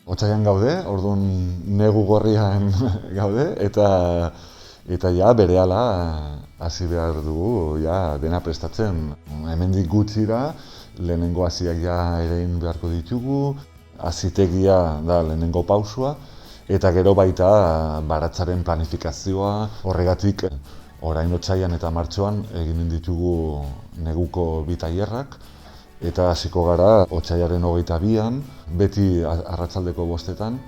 Otsailean gaude, orduan negu gorrian gaude, eta ja berehala hasi behar dugu dena prestatzen. Hemendik gutxira, lehenengo hasiak egin beharko ditugu, hazitegia da lehenengo pausua, eta gero baita baratzaren planifikazioa. Horregatik, orain otsailean eta martxoan egin ditugu neguko bi tailerrak, eta hasiko gara otsailaren 22an, beti arratsaldeko 5etan,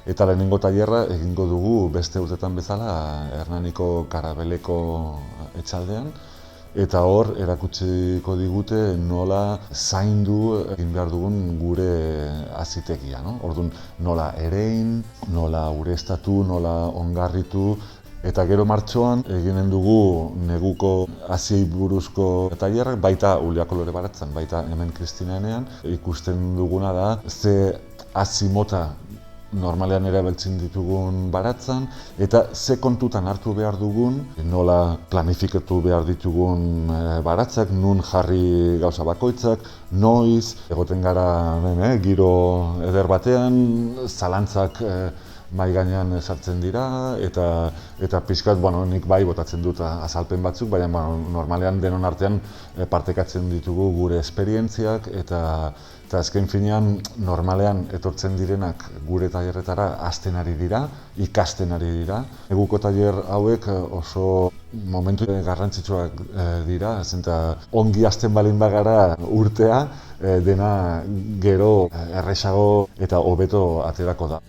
eta lehenengo tailerra egingo dugu beste urtetan bezala Hernaniko Karabeleko etxaldean, eta hor erakutsiko digute nola zaindu egin behar dugun gure hazitegia. Orduan, nola erein, nola ureztatu, nola ongarritu, eta gero martxoan eginen dugu neguko haziei buruzko tailerrak, baita Ulia Kolore baratzan, baita hemen Kristinaenean. Ikusten duguna da, ze hazi mota normalean erabiltzen ditugun baratzan, eta ze kontutan hartu behar dugun, nola planifikatu behar ditugun baratzak, nun jarri gauza bakoitzak, noiz, egoten gara giro eder batean, zalantzak mahai gainean sartzen dira, eta pixkat, nik bai botatzen dut azalpen batzuk, baina normalean denon artean partekatzen ditugu gure esperientziak, eta azken finean normalean etortzen direnak gure tailerretara hasten ari dira, ikasten ari dira. Neguko tailer hauek oso momentu garrantzitsuak dira, zenta ongi hasten balin bagara urtea, dena gero erresago eta hobeto aterako da.